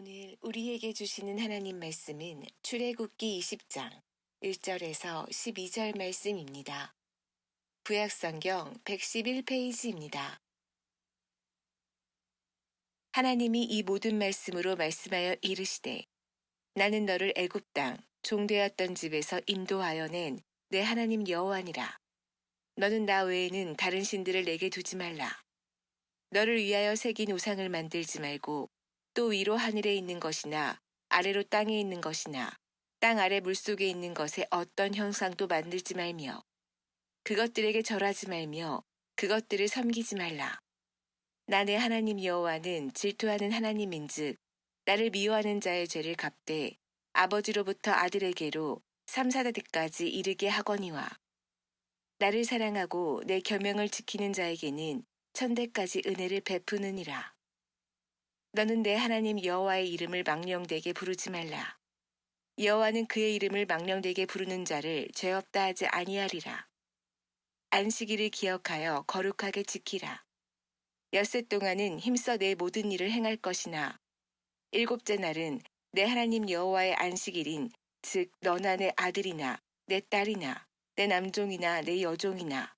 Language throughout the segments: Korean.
오늘 우리에게 주시는 하나님 말씀은 출애굽기 20장 1절에서 12절 말씀입니다. 구약성경 111페이지입니다. 하나님이 이 모든 말씀으로 말씀하여 이르시되 나는 너를 애굽 땅 종되었던 집에서 인도하여 낸 내 하나님 여호와니라. 너는 나 외에는 다른 신들을 내게 두지 말라. 너를 위하여 새긴 우상을 만들지 말고 또 위로 하늘에 있는 것이나 아래로 땅에 있는 것이나 땅 아래 물속에 있는 것에 어떤 형상도 만들지 말며 그것들에게 절하지 말며 그것들을 섬기지 말라. 나 내 하나님 여호와는 질투하는 하나님인즉 나를 미워하는 자의 죄를 갚되 아버지로부터 아들에게로 3, 4대까지 이르게 하거니와 나를 사랑하고 내 계명을 지키는 자에게는 천대까지 은혜를 베푸느니라. 너는 내 하나님 여호와의 이름을 망령되게 부르지 말라. 여호와는 그의 이름을 망령되게 부르는 자를 죄 없다 하지 아니하리라. 안식일을 기억하여 거룩하게 지키라. 엿새 동안은 힘써 내 모든 일을 행할 것이나 일곱째 날은 내 하나님 여호와의 안식일인 즉 너나 내 아들이나 내 딸이나 내 남종이나 내 여종이나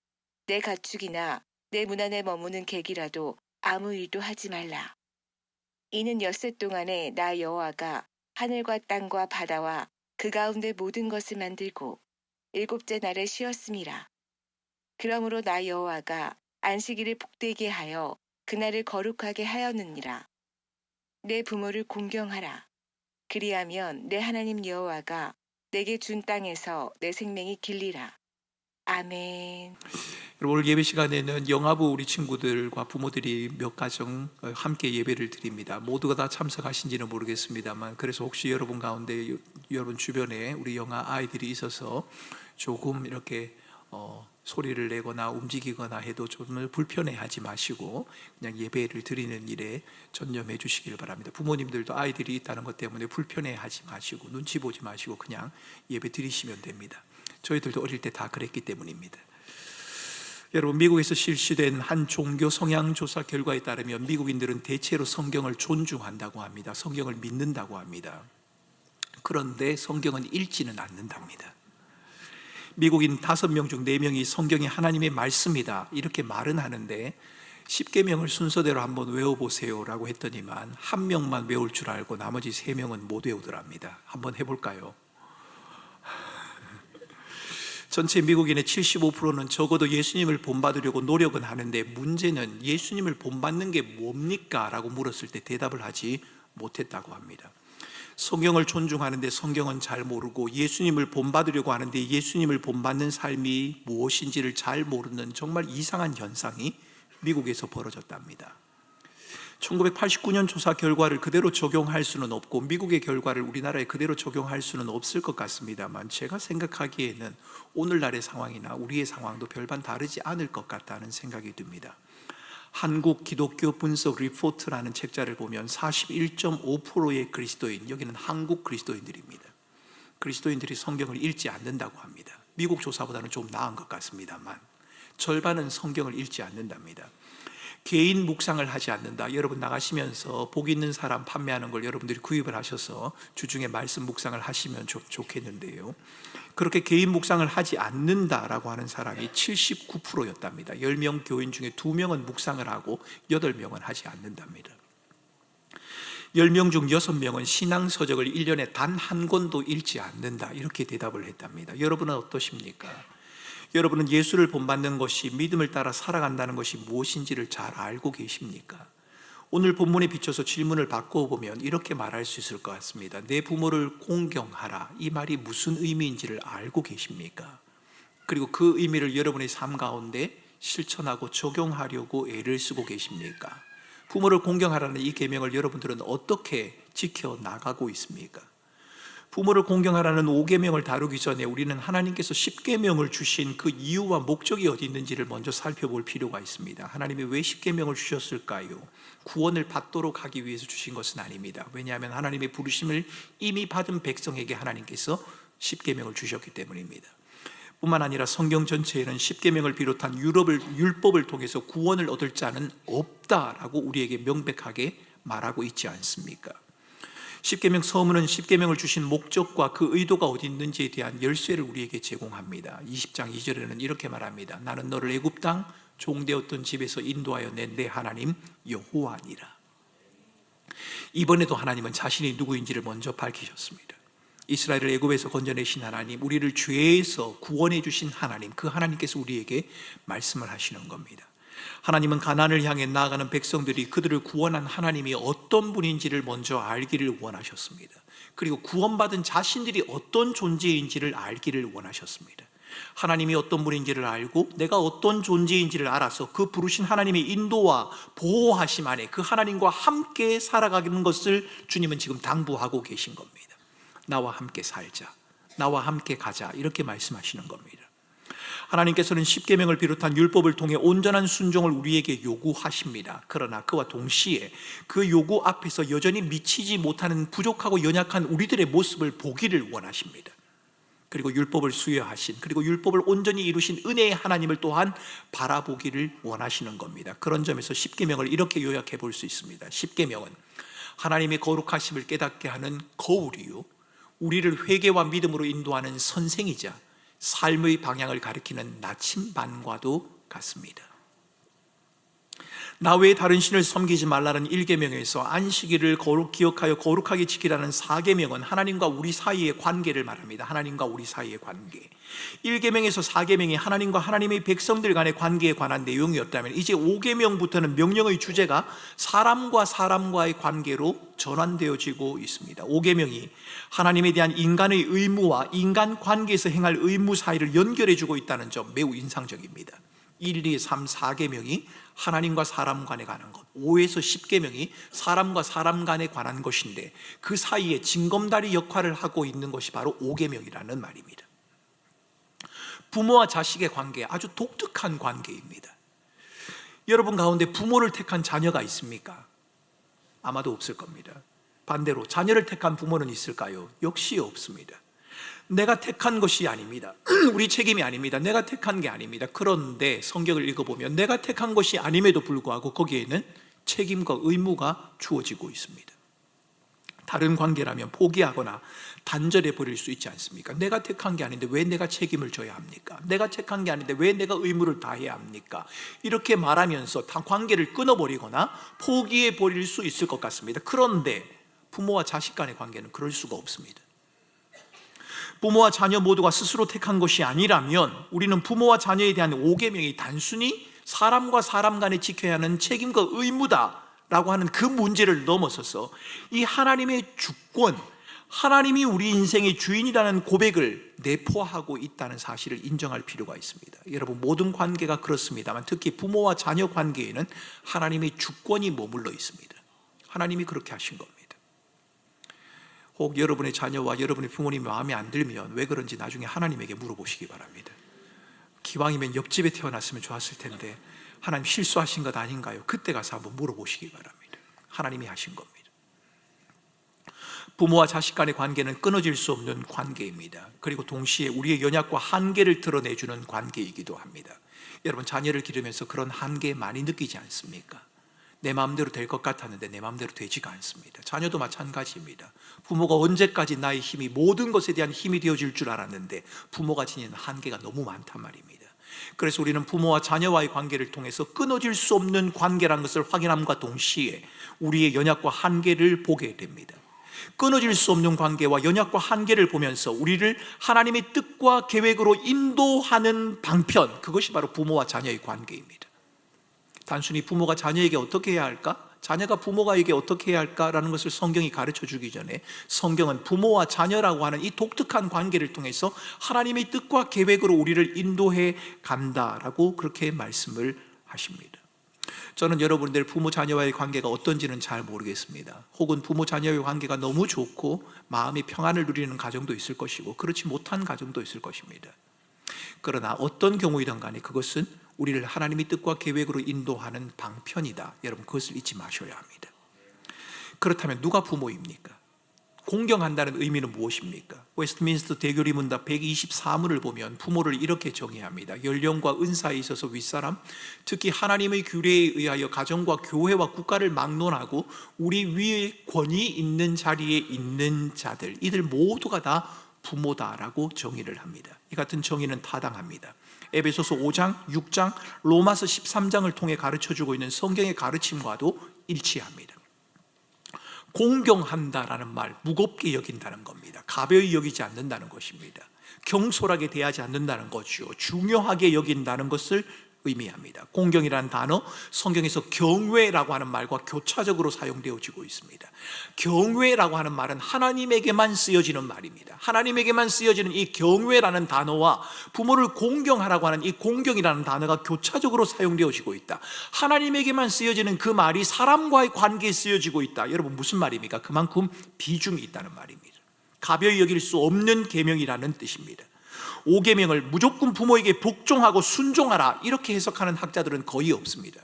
내 가축이나 내 문 안에 머무는 객이라도 아무 일도 하지 말라. 이는 엿새 동안에 나 여호와가 하늘과 땅과 바다와 그 가운데 모든 것을 만들고 일곱째 날에 쉬었음이라. 그러므로 나 여호와가 안식일을 복되게 하여 그날을 거룩하게 하였느니라. 내 부모를 공경하라. 그리하면 내 하나님 여호와가 내게 준 땅에서 내 생명이 길리라. 아멘. 오늘 예배 시간에는 영아부 우리 친구들과 부모들이 몇 가정 함께 예배를 드립니다. 모두가 다 참석하신지는 모르겠습니다만 그래서 혹시 여러분 가운데 여러분 주변에 우리 영아 아이들이 있어서 조금 이렇게 소리를 내거나 움직이거나 해도 좀 불편해하지 마시고 그냥 예배를 드리는 일에 전념해 주시길 바랍니다. 부모님들도 아이들이 있다는 것 때문에 불편해하지 마시고 눈치 보지 마시고 그냥 예배 드리시면 됩니다. 저희들도 어릴 때 다 그랬기 때문입니다. 여러분, 미국에서 실시된 한 종교 성향 조사 결과에 따르면 미국인들은 대체로 성경을 존중한다고 합니다. 성경을 믿는다고 합니다. 그런데 성경은 읽지는 않는답니다. 미국인 5명 중 4명이 성경이 하나님의 말씀이다 이렇게 말은 하는데 10계명을 순서대로 한번 외워보세요 라고 했더니만 1명만 외울 줄 알고 나머지 3명은 못 외우더랍니다. 한번 해볼까요? 전체 미국인의 75%는 적어도 예수님을 본받으려고 노력은 하는데 문제는 예수님을 본받는 게 뭡니까? 라고 물었을 때 대답을 하지 못했다고 합니다. 성경을 존중하는데 성경은 잘 모르고 예수님을 본받으려고 하는데 예수님을 본받는 삶이 무엇인지를 잘 모르는 정말 이상한 현상이 미국에서 벌어졌답니다. 1989년 조사 결과를 그대로 적용할 수는 없고 미국의 결과를 우리나라에 그대로 적용할 수는 없을 것 같습니다만 제가 생각하기에는 오늘날의 상황이나 우리의 상황도 별반 다르지 않을 것 같다는 생각이 듭니다. 한국 기독교 분석 리포트라는 책자를 보면 41.5%의 그리스도인, 여기는 한국 그리스도인들입니다. 그리스도인들이 성경을 읽지 않는다고 합니다. 미국 조사보다는 좀 나은 것 같습니다만 절반은 성경을 읽지 않는답니다. 개인 묵상을 하지 않는다. 여러분 나가시면서 복 있는 사람 판매하는 걸 여러분들이 구입을 하셔서 주중에 말씀 묵상을 하시면 좋겠는데요. 그렇게 개인 묵상을 하지 않는다라고 하는 사람이 79%였답니다. 10명 교인 중에 2명은 묵상을 하고 8명은 하지 않는답니다. 10명 중 6명은 신앙서적을 1년에 단 한 권도 읽지 않는다 이렇게 대답을 했답니다. 여러분은 어떠십니까? 여러분은 예수를 본받는 것이 믿음을 따라 살아간다는 것이 무엇인지를 잘 알고 계십니까? 오늘 본문에 비춰서 질문을 바꿔보면 이렇게 말할 수 있을 것 같습니다. 내 부모를 공경하라. 이 말이 무슨 의미인지를 알고 계십니까? 그리고 그 의미를 여러분의 삶 가운데 실천하고 적용하려고 애를 쓰고 계십니까? 부모를 공경하라는 이 계명을 여러분들은 어떻게 지켜나가고 있습니까? 부모를 공경하라는 5계명을 다루기 전에 우리는 하나님께서 10계명을 주신 그 이유와 목적이 어디 있는지를 먼저 살펴볼 필요가 있습니다. 하나님이 왜 10계명을 주셨을까요? 구원을 받도록 하기 위해서 주신 것은 아닙니다. 왜냐하면 하나님의 부르심을 이미 받은 백성에게 하나님께서 10계명을 주셨기 때문입니다. 뿐만 아니라 성경 전체에는 10계명을 비롯한 율법을 통해서 구원을 얻을 자는 없다라고 우리에게 명백하게 말하고 있지 않습니까? 십계명 서문은 십계명을 주신 목적과 그 의도가 어디 있는지에 대한 열쇠를 우리에게 제공합니다. 20장 2절에는 이렇게 말합니다. 나는 너를 애굽 땅 종되었던 집에서 인도하여 낸 내 하나님 여호와니라. 이번에도 하나님은 자신이 누구인지를 먼저 밝히셨습니다. 이스라엘을 애굽에서 건져내신 하나님, 우리를 죄에서 구원해 주신 하나님, 그 하나님께서 우리에게 말씀을 하시는 겁니다. 하나님은 가나안을 향해 나아가는 백성들이 그들을 구원한 하나님이 어떤 분인지를 먼저 알기를 원하셨습니다. 그리고 구원받은 자신들이 어떤 존재인지를 알기를 원하셨습니다. 하나님이 어떤 분인지를 알고 내가 어떤 존재인지를 알아서 그 부르신 하나님의 인도와 보호하심 안에 그 하나님과 함께 살아가는 것을 주님은 지금 당부하고 계신 겁니다. 나와 함께 살자, 나와 함께 가자, 이렇게 말씀하시는 겁니다. 하나님께서는 십계명을 비롯한 율법을 통해 온전한 순종을 우리에게 요구하십니다. 그러나 그와 동시에 그 요구 앞에서 여전히 미치지 못하는 부족하고 연약한 우리들의 모습을 보기를 원하십니다. 그리고 율법을 수여하신, 그리고 율법을 온전히 이루신 은혜의 하나님을 또한 바라보기를 원하시는 겁니다. 그런 점에서 십계명을 이렇게 요약해 볼 수 있습니다. 십계명은 하나님의 거룩하심을 깨닫게 하는 거울이요, 우리를 회개와 믿음으로 인도하는 선생이자 삶의 방향을 가리키는 나침반과도 같습니다. 나 외에 다른 신을 섬기지 말라는 1계명에서 안식일을 기억하여 거룩하게 지키라는 4계명은 하나님과 우리 사이의 관계를 말합니다. 하나님과 우리 사이의 관계. 1계명에서 4계명이 하나님과 하나님의 백성들 간의 관계에 관한 내용이었다면, 이제 5계명부터는 명령의 주제가 사람과 사람과의 관계로 전환되어지고 있습니다. 5계명이 하나님에 대한 인간의 의무와 인간 관계에서 행할 의무 사이를 연결해주고 있다는 점 매우 인상적입니다. 1, 2, 3, 4계명이 하나님과 사람 간에 관한 것, 5에서 10계명이 사람과 사람 간에 관한 것인데 그 사이에 징검다리 역할을 하고 있는 것이 바로 5계명이라는 말입니다. 부모와 자식의 관계, 아주 독특한 관계입니다. 여러분 가운데 부모를 택한 자녀가 있습니까? 아마도 없을 겁니다. 반대로 자녀를 택한 부모는 있을까요? 역시 없습니다. 내가 택한 것이 아닙니다. 우리 책임이 아닙니다. 내가 택한 게 아닙니다. 그런데 성경을 읽어보면 내가 택한 것이 아님에도 불구하고 거기에는 책임과 의무가 주어지고 있습니다. 다른 관계라면 포기하거나 단절해 버릴 수 있지 않습니까? 내가 택한 게 아닌데 왜 내가 책임을 져야 합니까? 내가 택한 게 아닌데 왜 내가 의무를 다해야 합니까? 이렇게 말하면서 다 관계를 끊어버리거나 포기해 버릴 수 있을 것 같습니다. 그런데 부모와 자식 간의 관계는 그럴 수가 없습니다. 부모와 자녀 모두가 스스로 택한 것이 아니라면 우리는 부모와 자녀에 대한 5계명이 단순히 사람과 사람 간에 지켜야 하는 책임과 의무다라고 하는 그 문제를 넘어서서 이 하나님의 주권, 하나님이 우리 인생의 주인이라는 고백을 내포하고 있다는 사실을 인정할 필요가 있습니다. 여러분, 모든 관계가 그렇습니다만 특히 부모와 자녀 관계에는 하나님의 주권이 머물러 있습니다. 하나님이 그렇게 하신 겁니다. 혹 여러분의 자녀와 여러분의 부모님이 마음에 안 들면 왜 그런지 나중에 하나님에게 물어보시기 바랍니다. 기왕이면 옆집에 태어났으면 좋았을 텐데 하나님 실수하신 것 아닌가요? 그때 가서 한번 물어보시기 바랍니다. 하나님이 하신 겁니다. 부모와 자식 간의 관계는 끊어질 수 없는 관계입니다. 그리고 동시에 우리의 연약과 한계를 드러내주는 관계이기도 합니다. 여러분, 자녀를 기르면서 그런 한계 많이 느끼지 않습니까? 내 마음대로 될 것 같았는데 내 마음대로 되지가 않습니다. 자녀도 마찬가지입니다. 부모가 언제까지 나의 힘이, 모든 것에 대한 힘이 되어질 줄 알았는데 부모가 지니는 한계가 너무 많단 말입니다. 그래서 우리는 부모와 자녀와의 관계를 통해서 끊어질 수 없는 관계라는 것을 확인함과 동시에 우리의 연약과 한계를 보게 됩니다. 끊어질 수 없는 관계와 연약과 한계를 보면서 우리를 하나님의 뜻과 계획으로 인도하는 방편, 그것이 바로 부모와 자녀의 관계입니다. 단순히 부모가 자녀에게 어떻게 해야 할까? 자녀가 부모가에게 어떻게 해야 할까라는 것을 성경이 가르쳐 주기 전에 성경은 부모와 자녀라고 하는 이 독특한 관계를 통해서 하나님의 뜻과 계획으로 우리를 인도해 간다라고 그렇게 말씀을 하십니다. 저는 여러분들 부모 자녀와의 관계가 어떤지는 잘 모르겠습니다. 혹은 부모 자녀의 관계가 너무 좋고 마음이 평안을 누리는 가정도 있을 것이고 그렇지 못한 가정도 있을 것입니다. 그러나 어떤 경우이든 간에 그것은 우리를 하나님의 뜻과 계획으로 인도하는 방편이다. 여러분, 그것을 잊지 마셔야 합니다. 그렇다면 누가 부모입니까? 공경한다는 의미는 무엇입니까? 웨스트민스터 대교리 문답 124문을 보면 부모를 이렇게 정의합니다. 연령과 은사에 있어서 윗사람, 특히 하나님의 규례에 의하여 가정과 교회와 국가를 막론하고 우리 위에 권위 있는 자리에 있는 자들, 이들 모두가 다 부모다라고 정의를 합니다. 이 같은 정의는 타당합니다. 에베소서 5장, 6장, 로마서 13장을 통해 가르쳐주고 있는 성경의 가르침과도 일치합니다. 공경한다라는 말, 무겁게 여긴다는 겁니다. 가벼이 여기지 않는다는 것입니다. 경솔하게 대하지 않는다는 것이요, 중요하게 여긴다는 것을 의미합니다. 공경이라는 단어, 성경에서 경외라고 하는 말과 교차적으로 사용되어지고 있습니다. 경외라고 하는 말은 하나님에게만 쓰여지는 말입니다. 하나님에게만 쓰여지는 이 경외라는 단어와 부모를 공경하라고 하는 이 공경이라는 단어가 교차적으로 사용되어지고 있다. 하나님에게만 쓰여지는 그 말이 사람과의 관계에 쓰여지고 있다. 여러분, 무슨 말입니까? 그만큼 비중이 있다는 말입니다. 가벼이 여길 수 없는 계명이라는 뜻입니다. 5계명을 무조건 부모에게 복종하고 순종하라, 이렇게 해석하는 학자들은 거의 없습니다.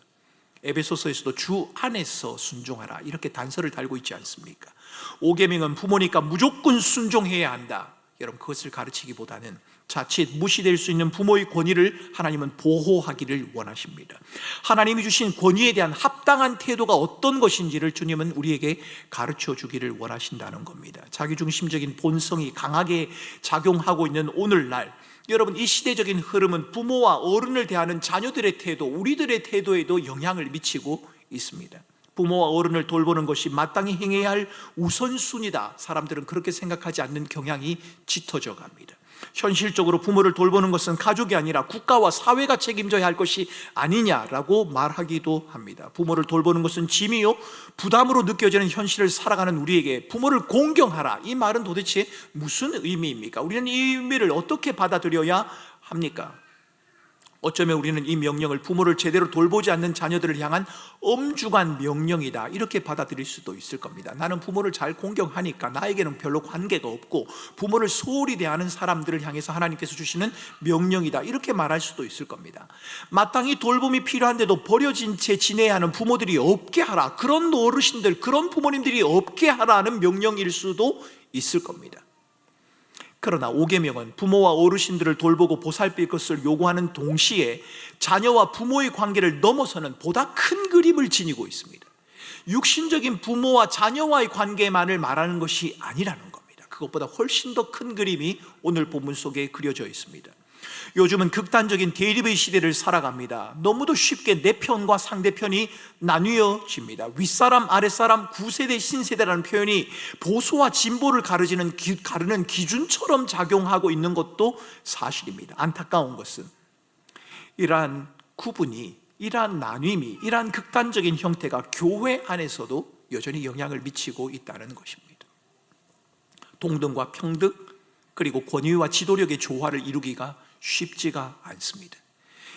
에베소서에서도 주 안에서 순종하라, 이렇게 단서를 달고 있지 않습니까? 5계명은 부모니까 무조건 순종해야 한다, 여러분, 그것을 가르치기보다는 자칫 무시될 수 있는 부모의 권위를 하나님은 보호하기를 원하십니다. 하나님이 주신 권위에 대한 합당한 태도가 어떤 것인지를 주님은 우리에게 가르쳐 주기를 원하신다는 겁니다. 자기중심적인 본성이 강하게 작용하고 있는 오늘날, 여러분, 이 시대적인 흐름은 부모와 어른을 대하는 자녀들의 태도, 우리들의 태도에도 영향을 미치고 있습니다. 부모와 어른을 돌보는 것이 마땅히 행해야 할 우선순위다, 사람들은 그렇게 생각하지 않는 경향이 짙어져 갑니다. 현실적으로 부모를 돌보는 것은 가족이 아니라 국가와 사회가 책임져야 할 것이 아니냐라고 말하기도 합니다. 부모를 돌보는 것은 짐이요, 부담으로 느껴지는 현실을 살아가는 우리에게 부모를 공경하라, 이 말은 도대체 무슨 의미입니까? 우리는 이 의미를 어떻게 받아들여야 합니까? 어쩌면 우리는 이 명령을 부모를 제대로 돌보지 않는 자녀들을 향한 엄중한 명령이다, 이렇게 받아들일 수도 있을 겁니다. 나는 부모를 잘 공경하니까 나에게는 별로 관계가 없고 부모를 소홀히 대하는 사람들을 향해서 하나님께서 주시는 명령이다, 이렇게 말할 수도 있을 겁니다. 마땅히 돌봄이 필요한데도 버려진 채 지내야 하는 부모들이 없게 하라, 그런 어르신들, 그런 부모님들이 없게 하라는 명령일 수도 있을 겁니다. 그러나 5계명은 부모와 어르신들을 돌보고 보살필 것을 요구하는 동시에 자녀와 부모의 관계를 넘어서는 보다 큰 그림을 지니고 있습니다. 육신적인 부모와 자녀와의 관계만을 말하는 것이 아니라는 겁니다. 그것보다 훨씬 더 큰 그림이 오늘 본문 속에 그려져 있습니다. 요즘은 극단적인 대립의 시대를 살아갑니다. 너무도 쉽게 내 편과 상대편이 나뉘어집니다. 윗사람, 아랫사람, 구세대, 신세대라는 표현이 보수와 진보를 가르는 기준처럼 작용하고 있는 것도 사실입니다. 안타까운 것은 이러한 구분이, 이러한 나눔이, 이러한 극단적인 형태가 교회 안에서도 여전히 영향을 미치고 있다는 것입니다. 동등과 평등, 그리고 권위와 지도력의 조화를 이루기가 쉽지가 않습니다.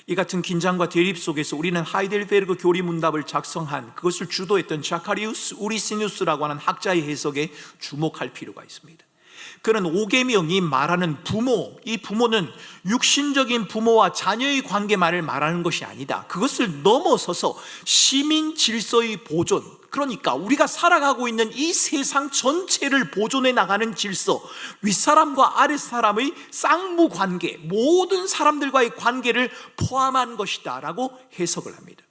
이 같은 긴장과 대립 속에서 우리는 하이델베르그 교리 문답을 작성한, 그것을 주도했던 자카리우스 우리시누스라고 하는 학자의 해석에 주목할 필요가 있습니다. 그는 5계명이 말하는 부모, 이 부모는 육신적인 부모와 자녀의 관계만을 말하는 것이 아니다, 그것을 넘어서서 시민 질서의 보존, 그러니까 우리가 살아가고 있는 이 세상 전체를 보존해 나가는 질서, 윗사람과 아랫사람의 쌍무관계, 모든 사람들과의 관계를 포함한 것이다 라고 해석을 합니다.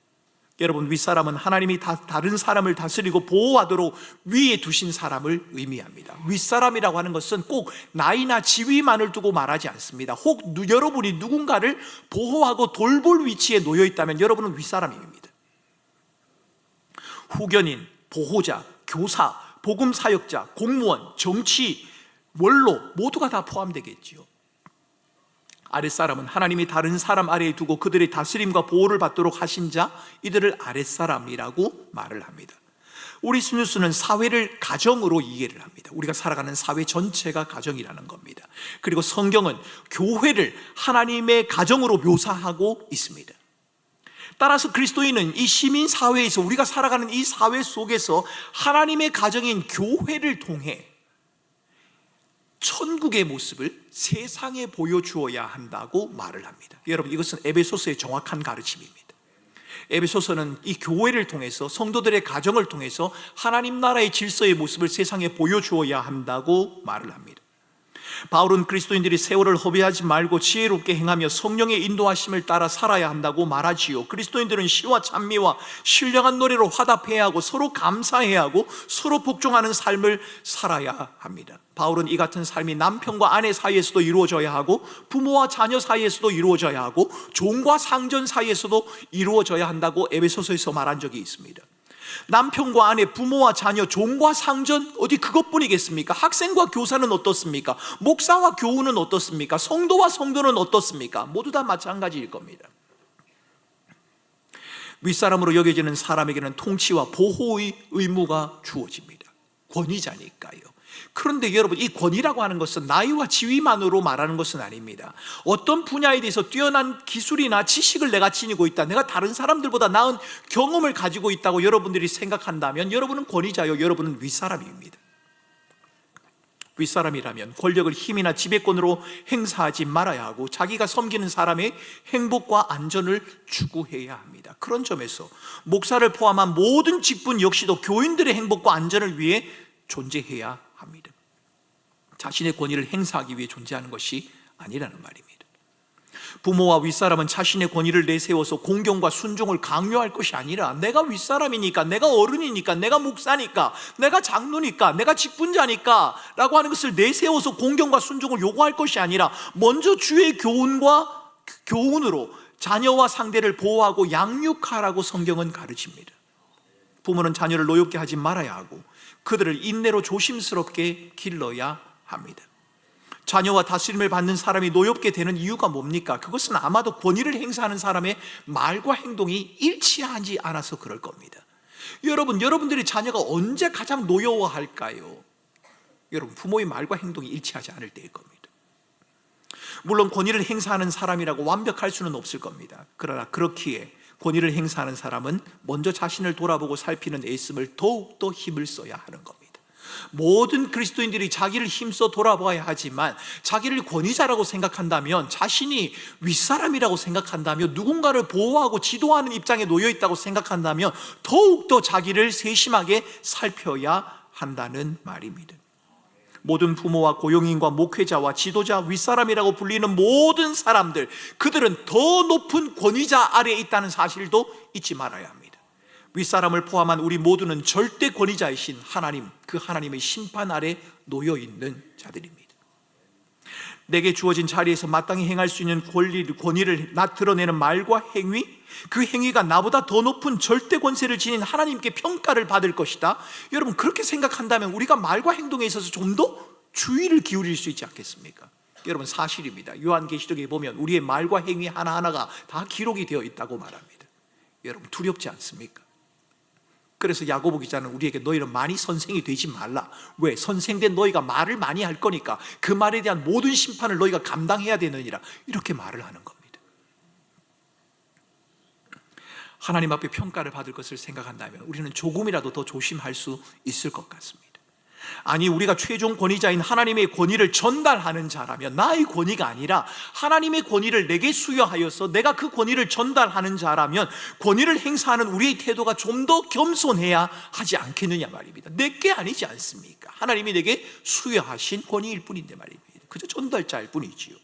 여러분, 윗사람은 하나님이 다른 사람을 다스리고 보호하도록 위에 두신 사람을 의미합니다. 윗사람이라고 하는 것은 꼭 나이나 지위만을 두고 말하지 않습니다. 혹 여러분이 누군가를 보호하고 돌볼 위치에 놓여 있다면 여러분은 윗사람입니다. 후견인, 보호자, 교사, 복음사역자, 공무원, 정치, 원로 모두가 다 포함되겠지요. 아랫사람은 하나님이 다른 사람 아래에 두고 그들의 다스림과 보호를 받도록 하신 자, 이들을 아랫사람이라고 말을 합니다. 우리시누스는 사회를 가정으로 이해를 합니다. 우리가 살아가는 사회 전체가 가정이라는 겁니다. 그리고 성경은 교회를 하나님의 가정으로 묘사하고 있습니다. 따라서 그리스도인은 이 시민사회에서, 우리가 살아가는 이 사회 속에서 하나님의 가정인 교회를 통해 천국의 모습을 세상에 보여주어야 한다고 말을 합니다. 여러분, 이것은 에베소서의 정확한 가르침입니다. 에베소서는 이 교회를 통해서, 성도들의 가정을 통해서 하나님 나라의 질서의 모습을 세상에 보여주어야 한다고 말을 합니다. 바울은 그리스도인들이 세월을 허비하지 말고 지혜롭게 행하며 성령의 인도하심을 따라 살아야 한다고 말하지요. 그리스도인들은 시와 찬미와 신령한 노래로 화답해야 하고 서로 감사해야 하고 서로 복종하는 삶을 살아야 합니다. 바울은 이 같은 삶이 남편과 아내 사이에서도 이루어져야 하고 부모와 자녀 사이에서도 이루어져야 하고 종과 상전 사이에서도 이루어져야 한다고 에베소서에서 말한 적이 있습니다. 남편과 아내, 부모와 자녀, 종과 상전, 어디 그것뿐이겠습니까? 학생과 교사는 어떻습니까? 목사와 교우는 어떻습니까? 성도와 성도는 어떻습니까? 모두 다 마찬가지일 겁니다. 윗사람으로 여겨지는 사람에게는 통치와 보호의 의무가 주어집니다. 권위자니까요. 그런데 여러분, 이 권위라고 하는 것은 나이와 지위만으로 말하는 것은 아닙니다. 어떤 분야에 대해서 뛰어난 기술이나 지식을 내가 지니고 있다, 내가 다른 사람들보다 나은 경험을 가지고 있다고 여러분들이 생각한다면 여러분은 권위자요, 여러분은 윗사람입니다. 윗사람이라면 권력을 힘이나 지배권으로 행사하지 말아야 하고 자기가 섬기는 사람의 행복과 안전을 추구해야 합니다. 그런 점에서 목사를 포함한 모든 직분 역시도 교인들의 행복과 안전을 위해 존재해야 합니다. 자신의 권위를 행사하기 위해 존재하는 것이 아니라는 말입니다. 부모와 윗사람은 자신의 권위를 내세워서 공경과 순종을 강요할 것이 아니라 내가 윗사람이니까, 내가 어른이니까, 내가 목사니까, 내가 장로니까, 내가 직분자니까 라고 하는 것을 내세워서 공경과 순종을 요구할 것이 아니라 먼저 주의 교훈으로 자녀와 상대를 보호하고 양육하라고 성경은 가르칩니다. 부모는 자녀를 노엽게 하지 말아야 하고 그들을 인내로 조심스럽게 길러야 합니다. 자녀와 다스림을 받는 사람이 노엽게 되는 이유가 뭡니까? 그것은 아마도 권위를 행사하는 사람의 말과 행동이 일치하지 않아서 그럴 겁니다. 여러분들의 자녀가 언제 가장 노여워할까요? 여러분, 부모의 말과 행동이 일치하지 않을 때일 겁니다. 물론 권위를 행사하는 사람이라고 완벽할 수는 없을 겁니다. 그러나 그렇기에 권위를 행사하는 사람은 먼저 자신을 돌아보고 살피는 애씀을 더욱더 힘을 써야 하는 겁니다. 모든 그리스도인들이 자기를 힘써 돌아봐야 하지만 자기를 권위자라고 생각한다면, 자신이 윗사람이라고 생각한다면, 누군가를 보호하고 지도하는 입장에 놓여 있다고 생각한다면 더욱더 자기를 세심하게 살펴야 한다는 말입니다. 모든 부모와 고용인과 목회자와 지도자, 윗사람이라고 불리는 모든 사람들, 그들은 더 높은 권위자 아래에 있다는 사실도 잊지 말아야 합니다. 윗사람을 포함한 우리 모두는 절대 권위자이신 하나님, 그 하나님의 심판 아래 놓여 있는 자들입니다. 내게 주어진 자리에서 마땅히 행할 수 있는 권위를 드러내는 말과 행위, 그 행위가 나보다 더 높은 절대 권세를 지닌 하나님께 평가를 받을 것이다. 여러분, 그렇게 생각한다면 우리가 말과 행동에 있어서 좀 더 주의를 기울일 수 있지 않겠습니까? 여러분, 사실입니다. 요한계시록에 보면 우리의 말과 행위 하나하나가 다 기록이 되어 있다고 말합니다. 여러분, 두렵지 않습니까? 그래서 야고보 기자는 우리에게 너희는 많이 선생이 되지 말라. 왜? 선생된 너희가 말을 많이 할 거니까 그 말에 대한 모든 심판을 너희가 감당해야 되느니라, 이렇게 말을 하는 겁니다. 하나님 앞에 평가를 받을 것을 생각한다면 우리는 조금이라도 더 조심할 수 있을 것 같습니다. 아니, 우리가 최종 권위자인 하나님의 권위를 전달하는 자라면, 나의 권위가 아니라 하나님의 권위를 내게 수여하여서 내가 그 권위를 전달하는 자라면 권위를 행사하는 우리의 태도가 좀 더 겸손해야 하지 않겠느냐 말입니다. 내게 아니지 않습니까? 하나님이 내게 수여하신 권위일 뿐인데 말입니다. 그저 전달자일 뿐이지요.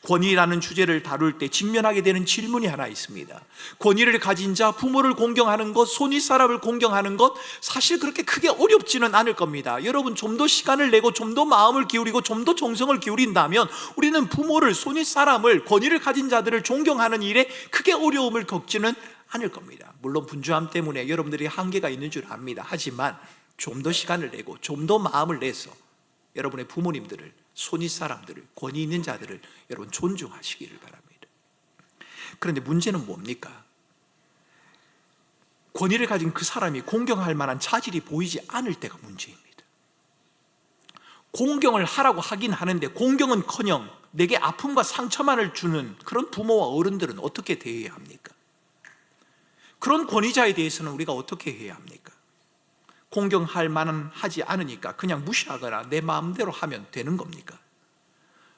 권위라는 주제를 다룰 때 직면하게 되는 질문이 하나 있습니다. 권위를 가진 자, 부모를 공경하는 것, 손윗사람을 공경하는 것, 사실 그렇게 크게 어렵지는 않을 겁니다. 여러분, 좀 더 시간을 내고 좀 더 마음을 기울이고 좀 더 정성을 기울인다면 우리는 부모를, 손윗사람을, 권위를 가진 자들을 존경하는 일에 크게 어려움을 겪지는 않을 겁니다. 물론 분주함 때문에 여러분들이 한계가 있는 줄 압니다. 하지만 좀 더 시간을 내고 좀 더 마음을 내서 여러분의 부모님들을, 손윗사람들을, 권위 있는 자들을 여러분 존중하시기를 바랍니다. 그런데 문제는 뭡니까? 권위를 가진 그 사람이 공경할 만한 자질이 보이지 않을 때가 문제입니다. 공경을 하라고 하긴 하는데 공경은커녕 내게 아픔과 상처만을 주는 그런 부모와 어른들은 어떻게 대해야 합니까? 그런 권위자에 대해서는 우리가 어떻게 해야 합니까? 공경할 만은 하지 않으니까 그냥 무시하거나 내 마음대로 하면 되는 겁니까?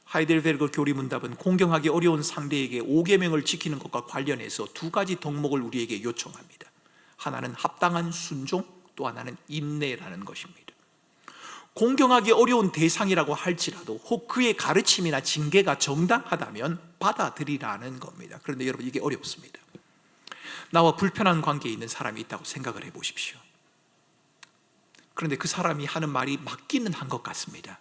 하이델베르그 교리문답은 공경하기 어려운 상대에게 5계명을 지키는 것과 관련해서 두 가지 덕목을 우리에게 요청합니다. 하나는 합당한 순종, 또 하나는 인내라는 것입니다. 공경하기 어려운 대상이라고 할지라도 혹 그의 가르침이나 징계가 정당하다면 받아들이라는 겁니다. 그런데 여러분, 이게 어렵습니다. 나와 불편한 관계에 있는 사람이 있다고 생각을 해보십시오. 그런데 그 사람이 하는 말이 맞기는 한 것 같습니다.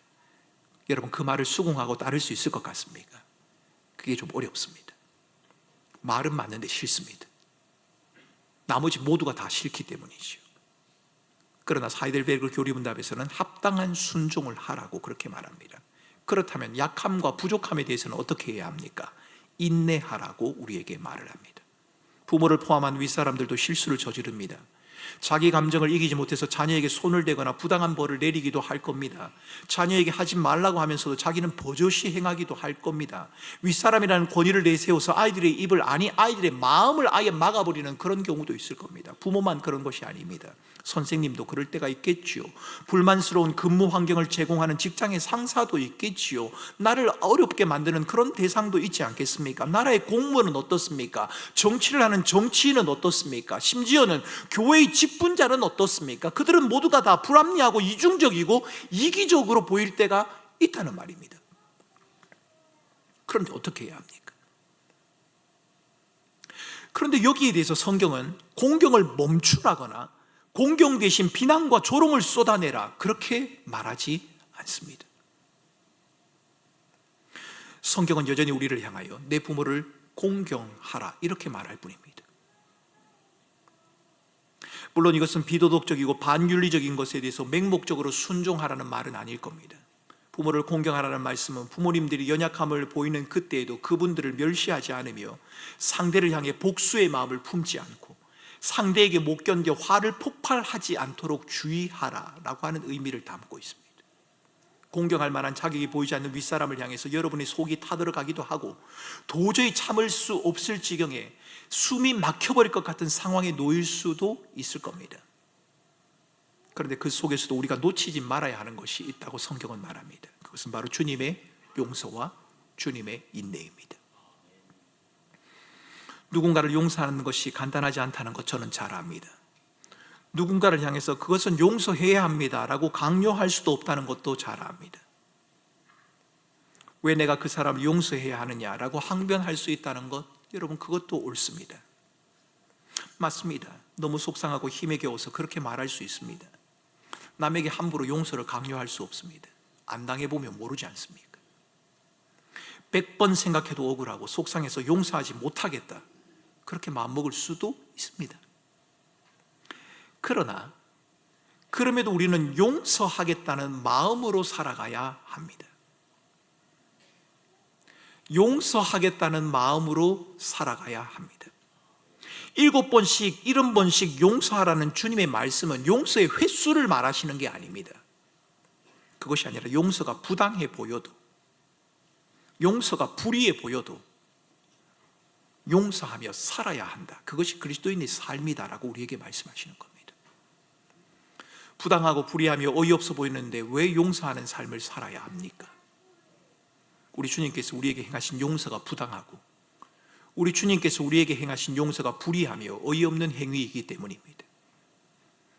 여러분, 그 말을 수긍하고 따를 수 있을 것 같습니까? 그게 좀 어렵습니다. 말은 맞는데 싫습니다. 나머지 모두가 다 싫기 때문이죠. 그러나 하이델베르그 교리문답에서는 합당한 순종을 하라고 그렇게 말합니다. 그렇다면 약함과 부족함에 대해서는 어떻게 해야 합니까? 인내하라고 우리에게 말을 합니다. 부모를 포함한 윗사람들도 실수를 저지릅니다. 자기 감정을 이기지 못해서 자녀에게 손을 대거나 부당한 벌을 내리기도 할 겁니다. 자녀에게 하지 말라고 하면서도 자기는 버젓이 행하기도 할 겁니다. 윗사람이라는 권위를 내세워서 아이들의 입을, 아니 아이들의 마음을 아예 막아버리는 그런 경우도 있을 겁니다. 부모만 그런 것이 아닙니다. 선생님도 그럴 때가 있겠지요. 불만스러운 근무 환경을 제공하는 직장의 상사도 있겠지요. 나를 어렵게 만드는 그런 대상도 있지 않겠습니까? 나라의 공무원은 어떻습니까? 정치를 하는 정치인은 어떻습니까? 심지어는 교회의 직분자는 어떻습니까? 그들은 모두가 다 불합리하고 이중적이고 이기적으로 보일 때가 있다는 말입니다. 그런데 어떻게 해야 합니까? 그런데 여기에 대해서 성경은 공경을 멈추라거나 공경 대신 비난과 조롱을 쏟아내라, 그렇게 말하지 않습니다. 성경은 여전히 우리를 향하여 내 부모를 공경하라, 이렇게 말할 뿐입니다. 물론 이것은 비도덕적이고 반윤리적인 것에 대해서 맹목적으로 순종하라는 말은 아닐 겁니다. 부모를 공경하라는 말씀은 부모님들이 연약함을 보이는 그때에도 그분들을 멸시하지 않으며 상대를 향해 복수의 마음을 품지 않고 상대에게 못 견뎌 화를 폭발하지 않도록 주의하라라고 하는 의미를 담고 있습니다. 공경할 만한 자격이 보이지 않는 윗사람을 향해서 여러분의 속이 타들어가기도 하고 도저히 참을 수 없을 지경에 숨이 막혀버릴 것 같은 상황에 놓일 수도 있을 겁니다. 그런데 그 속에서도 우리가 놓치지 말아야 하는 것이 있다고 성경은 말합니다. 그것은 바로 주님의 용서와 주님의 인내입니다. 누군가를 용서하는 것이 간단하지 않다는 것 저는 잘 압니다. 누군가를 향해서 그것은 용서해야 합니다 라고 강요할 수도 없다는 것도 잘 압니다. 왜 내가 그 사람을 용서해야 하느냐라고 항변할 수 있다는 것, 여러분, 그것도 옳습니다. 맞습니다. 너무 속상하고 힘에 겨워서 그렇게 말할 수 있습니다. 남에게 함부로 용서를 강요할 수 없습니다. 안 당해보면 모르지 않습니까? 100번 생각해도 억울하고 속상해서 용서하지 못하겠다, 그렇게 마음먹을 수도 있습니다. 그러나 그럼에도 우리는 용서하겠다는 마음으로 살아가야 합니다. 용서하겠다는 마음으로 살아가야 합니다. 7번씩 70번씩 용서하라는 주님의 말씀은 용서의 횟수를 말하시는 게 아닙니다. 그것이 아니라 용서가 부당해 보여도, 용서가 불의해 보여도 용서하며 살아야 한다. 그것이 그리스도인의 삶이다라고 우리에게 말씀하시는 겁니다. 부당하고 불의하며 어이없어 보이는데 왜 용서하는 삶을 살아야 합니까? 우리 주님께서 우리에게 행하신 용서가 부당하고 우리 주님께서 우리에게 행하신 용서가 불의하며 어이없는 행위이기 때문입니다.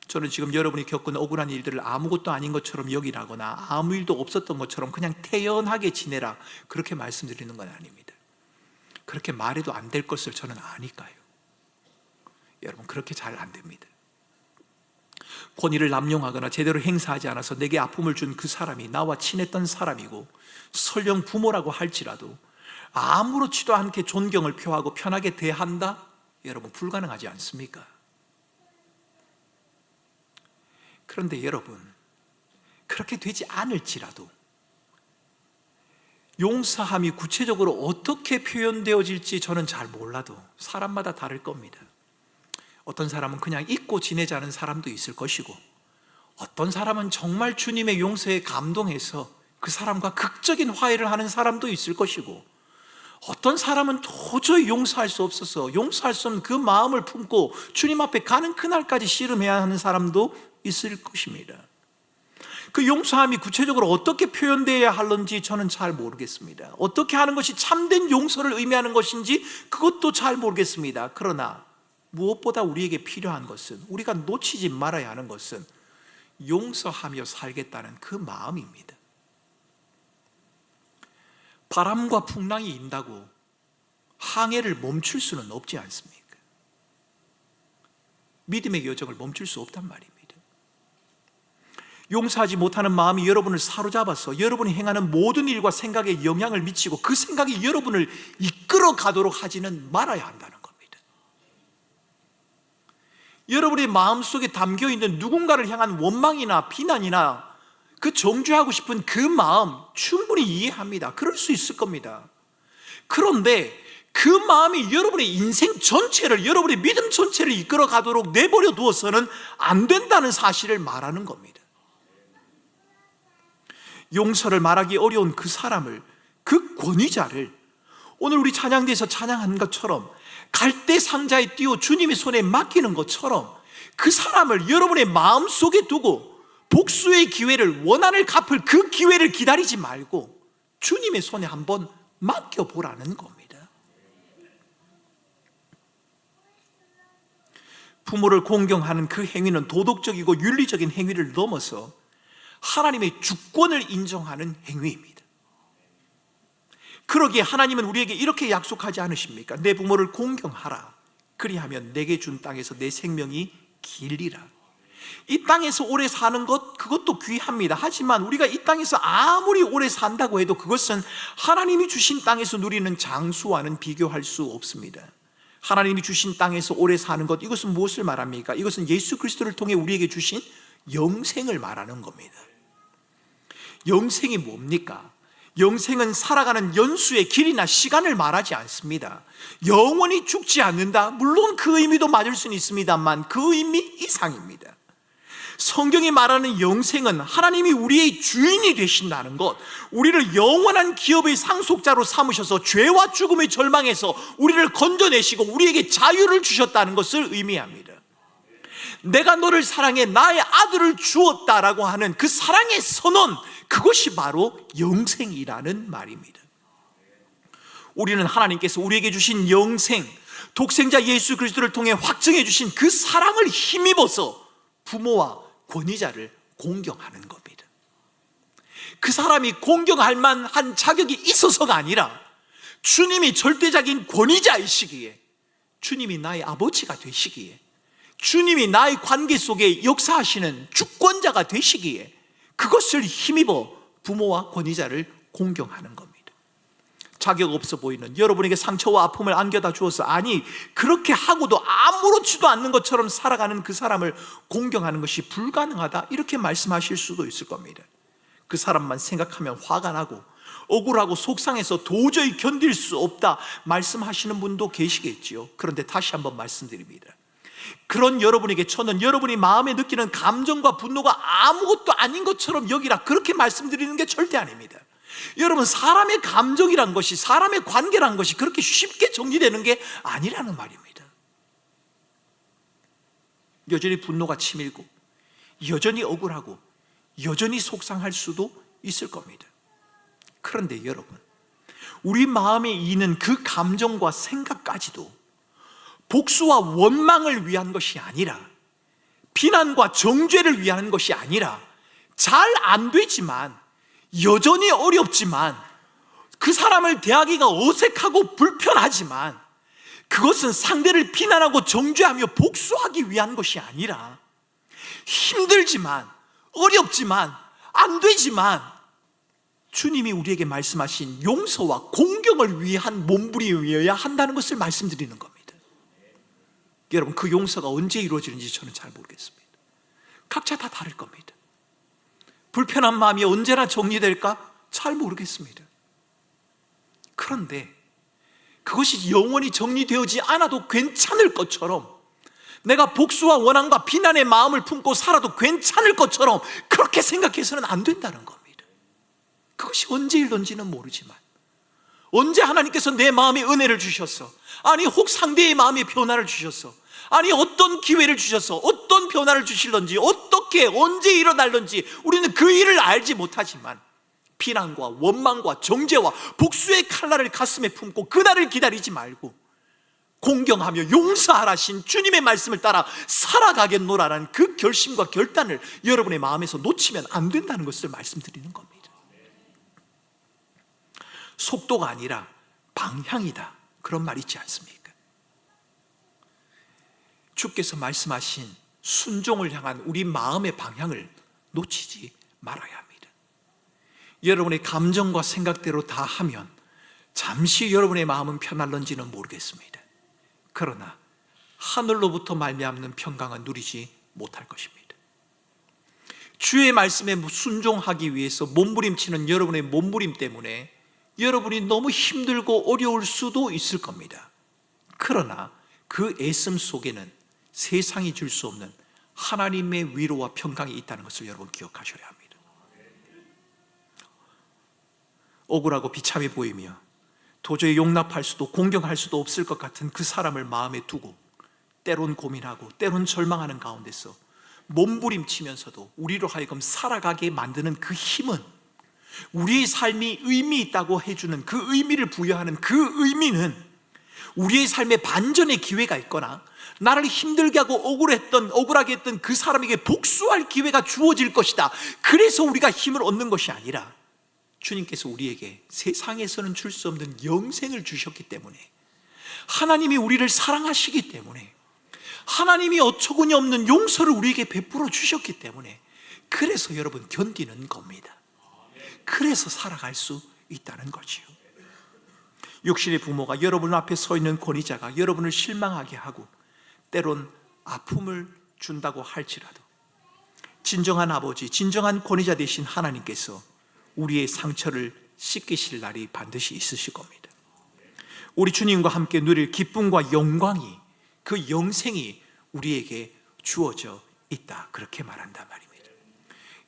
저는 지금 여러분이 겪은 억울한 일들을 아무것도 아닌 것처럼 여기라거나 아무 일도 없었던 것처럼 그냥 태연하게 지내라, 그렇게 말씀드리는 건 아닙니다. 그렇게 말해도 안 될 것을 저는 아니까요. 여러분, 그렇게 잘 안 됩니다. 권위를 남용하거나 제대로 행사하지 않아서 내게 아픔을 준 그 사람이 나와 친했던 사람이고 설령 부모라고 할지라도 아무렇지도 않게 존경을 표하고 편하게 대한다? 여러분, 불가능하지 않습니까? 그런데 여러분, 그렇게 되지 않을지라도 용서함이 구체적으로 어떻게 표현되어질지 저는 잘 몰라도 사람마다 다를 겁니다. 어떤 사람은 그냥 잊고 지내자는 사람도 있을 것이고 어떤 사람은 정말 주님의 용서에 감동해서 그 사람과 극적인 화해를 하는 사람도 있을 것이고 어떤 사람은 도저히 용서할 수 없어서 용서할 수 없는 그 마음을 품고 주님 앞에 가는 그날까지 씨름해야 하는 사람도 있을 것입니다. 그 용서함이 구체적으로 어떻게 표현되어야 하는지 저는 잘 모르겠습니다. 어떻게 하는 것이 참된 용서를 의미하는 것인지 그것도 잘 모르겠습니다. 그러나 무엇보다 우리에게 필요한 것은, 우리가 놓치지 말아야 하는 것은 용서하며 살겠다는 그 마음입니다. 바람과 풍랑이 인다고 항해를 멈출 수는 없지 않습니까? 믿음의 여정을 멈출 수 없단 말입니다. 용서하지 못하는 마음이 여러분을 사로잡아서 여러분이 행하는 모든 일과 생각에 영향을 미치고 그 생각이 여러분을 이끌어 가도록 하지는 말아야 한다는 겁니다. 여러분의 마음속에 담겨있는 누군가를 향한 원망이나 비난이나 그 정죄하고 싶은 그 마음 충분히 이해합니다. 그럴 수 있을 겁니다. 그런데 그 마음이 여러분의 인생 전체를, 여러분의 믿음 전체를 이끌어 가도록 내버려 두어서는 안 된다는 사실을 말하는 겁니다. 용서를 말하기 어려운 그 사람을, 그 권위자를 오늘 우리 찬양대에서 찬양한 것처럼 갈대 상자에 띄워 주님의 손에 맡기는 것처럼 그 사람을 여러분의 마음속에 두고 복수의 기회를, 원한을 갚을 그 기회를 기다리지 말고 주님의 손에 한번 맡겨보라는 겁니다. 부모를 공경하는 그 행위는 도덕적이고 윤리적인 행위를 넘어서 하나님의 주권을 인정하는 행위입니다. 그러기에 하나님은 우리에게 이렇게 약속하지 않으십니까? 내 부모를 공경하라. 그리하면 내게 준 땅에서 내 생명이 길리라. 이 땅에서 오래 사는 것, 그것도 귀합니다. 하지만 우리가 이 땅에서 아무리 오래 산다고 해도 그것은 하나님이 주신 땅에서 누리는 장수와는 비교할 수 없습니다. 하나님이 주신 땅에서 오래 사는 것, 이것은 무엇을 말합니까? 이것은 예수 그리스도를 통해 우리에게 주신 영생을 말하는 겁니다. 영생이 뭡니까? 영생은 살아가는 연수의 길이나 시간을 말하지 않습니다. 영원히 죽지 않는다? 물론 그 의미도 맞을 수는 있습니다만 그 의미 이상입니다. 성경이 말하는 영생은 하나님이 우리의 주인이 되신다는 것, 우리를 영원한 기업의 상속자로 삼으셔서 죄와 죽음의 절망에서 우리를 건져내시고 우리에게 자유를 주셨다는 것을 의미합니다. 내가 너를 사랑해 나의 아들을 주었다라고 하는 그 사랑의 선언, 그것이 바로 영생이라는 말입니다. 우리는 하나님께서 우리에게 주신 영생, 독생자 예수 그리스도를 통해 확증해 주신 그 사랑을 힘입어서 부모와 권위자를 공경하는 겁니다. 그 사람이 공경할 만한 자격이 있어서가 아니라 주님이 절대적인 권위자이시기에, 주님이 나의 아버지가 되시기에, 주님이 나의 관계 속에 역사하시는 주권자가 되시기에 그것을 힘입어 부모와 권위자를 공경하는 겁니다. 자격 없어 보이는 여러분에게 상처와 아픔을 안겨다 주어서, 아니 그렇게 하고도 아무렇지도 않는 것처럼 살아가는 그 사람을 공경하는 것이 불가능하다, 이렇게 말씀하실 수도 있을 겁니다. 그 사람만 생각하면 화가 나고 억울하고 속상해서 도저히 견딜 수 없다 말씀하시는 분도 계시겠지요. 그런데 다시 한번 말씀드립니다. 그런 여러분에게 저는 여러분이 마음에 느끼는 감정과 분노가 아무것도 아닌 것처럼 여기라, 그렇게 말씀드리는 게 절대 아닙니다. 여러분, 사람의 감정이란 것이, 사람의 관계란 것이 그렇게 쉽게 정리되는 게 아니라는 말입니다. 여전히 분노가 치밀고 여전히 억울하고 여전히 속상할 수도 있을 겁니다. 그런데 여러분, 우리 마음에 있는 그 감정과 생각까지도 복수와 원망을 위한 것이 아니라, 비난과 정죄를 위한 것이 아니라, 잘 안 되지만, 여전히 어렵지만, 그 사람을 대하기가 어색하고 불편하지만, 그것은 상대를 비난하고 정죄하며 복수하기 위한 것이 아니라, 힘들지만, 어렵지만, 안 되지만, 주님이 우리에게 말씀하신 용서와 공경을 위한 몸부림이어야 한다는 것을 말씀드리는 겁니다. 여러분, 그 용서가 언제 이루어지는지 저는 잘 모르겠습니다. 각자 다 다를 겁니다. 불편한 마음이 언제나 정리될까? 잘 모르겠습니다. 그런데 그것이 영원히 정리되어지 않아도 괜찮을 것처럼, 내가 복수와 원한과 비난의 마음을 품고 살아도 괜찮을 것처럼 그렇게 생각해서는 안 된다는 겁니다. 그것이 언제 일던지는 모르지만 언제 하나님께서 내 마음에 은혜를 주셨어? 아니 혹 상대의 마음에 변화를 주셨어? 아니 어떤 기회를 주셔서 어떤 변화를 주실런지, 어떻게 언제 일어날런지 우리는 그 일을 알지 못하지만 비난과 원망과 정죄와 복수의 칼날을 가슴에 품고 그날을 기다리지 말고 공경하며 용서하라신 주님의 말씀을 따라 살아가겠노라라는 그 결심과 결단을 여러분의 마음에서 놓치면 안 된다는 것을 말씀드리는 겁니다. 속도가 아니라 방향이다, 그런 말 있지 않습니까? 주께서 말씀하신 순종을 향한 우리 마음의 방향을 놓치지 말아야 합니다. 여러분의 감정과 생각대로 다 하면 잠시 여러분의 마음은 편할런지는 모르겠습니다. 그러나 하늘로부터 말미암는 평강은 누리지 못할 것입니다. 주의 말씀에 순종하기 위해서 몸부림치는 여러분의 몸부림 때문에 여러분이 너무 힘들고 어려울 수도 있을 겁니다. 그러나 그 애씀 속에는 세상이 줄 수 없는 하나님의 위로와 평강이 있다는 것을 여러분 기억하셔야 합니다. 억울하고 비참해 보이며 도저히 용납할 수도 공경할 수도 없을 것 같은 그 사람을 마음에 두고 때론 고민하고 때론 절망하는 가운데서 몸부림치면서도 우리로 하여금 살아가게 만드는 그 힘은, 우리의 삶이 의미 있다고 해주는 그 의미를 부여하는 그 의미는 우리의 삶에 반전의 기회가 있거나 나를 힘들게 하고 억울하게 했던 그 사람에게 복수할 기회가 주어질 것이다, 그래서 우리가 힘을 얻는 것이 아니라 주님께서 우리에게 세상에서는 줄 수 없는 영생을 주셨기 때문에, 하나님이 우리를 사랑하시기 때문에, 하나님이 어처구니 없는 용서를 우리에게 베풀어 주셨기 때문에 그래서 여러분 견디는 겁니다. 그래서 살아갈 수 있다는 거지요. 육신의 부모가 여러분 앞에 서 있는 권위자가 여러분을 실망하게 하고 때론 아픔을 준다고 할지라도 진정한 아버지, 진정한 권위자 되신 하나님께서 우리의 상처를 씻기실 날이 반드시 있으실 겁니다. 우리 주님과 함께 누릴 기쁨과 영광이, 그 영생이 우리에게 주어져 있다, 그렇게 말한단 말입니다.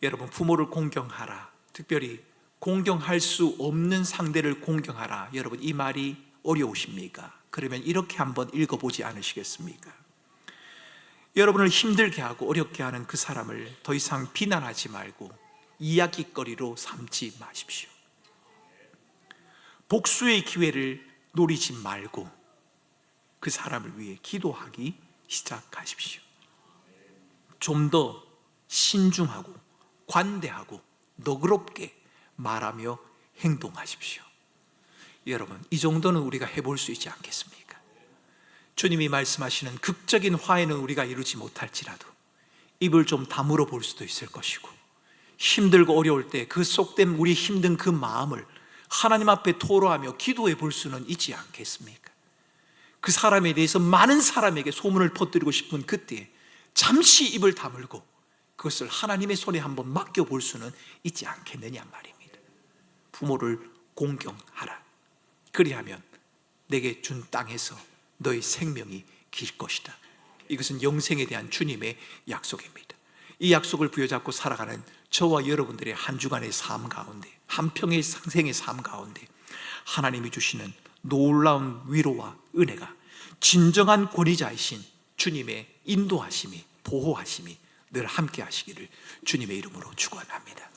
여러분, 부모를 공경하라, 특별히 공경할 수 없는 상대를 공경하라, 여러분 이 말이 어려우십니까? 그러면 이렇게 한번 읽어보지 않으시겠습니까? 여러분을 힘들게 하고 어렵게 하는 그 사람을 더 이상 비난하지 말고 이야기거리로 삼지 마십시오. 복수의 기회를 노리지 말고 그 사람을 위해 기도하기 시작하십시오. 좀 더 신중하고 관대하고 너그럽게 말하며 행동하십시오. 여러분, 이 정도는 우리가 해볼 수 있지 않겠습니까? 주님이 말씀하시는 극적인 화해는 우리가 이루지 못할지라도 입을 좀 다물어 볼 수도 있을 것이고, 힘들고 어려울 때 그 속된 우리 힘든 그 마음을 하나님 앞에 토로하며 기도해 볼 수는 있지 않겠습니까? 그 사람에 대해서 많은 사람에게 소문을 퍼뜨리고 싶은 그때 잠시 입을 다물고 그것을 하나님의 손에 한번 맡겨볼 수는 있지 않겠느냐 말입니다. 부모를 공경하라. 그리하면 내게 준 땅에서 너의 생명이 길 것이다. 이것은 영생에 대한 주님의 약속입니다. 이 약속을 부여잡고 살아가는 저와 여러분들의 한 주간의 삶 가운데, 한 평의 생의 삶 가운데 하나님이 주시는 놀라운 위로와 은혜가, 진정한 권위자이신 주님의 인도하심이, 보호하심이 늘 함께 하시기를 주님의 이름으로 축원합니다.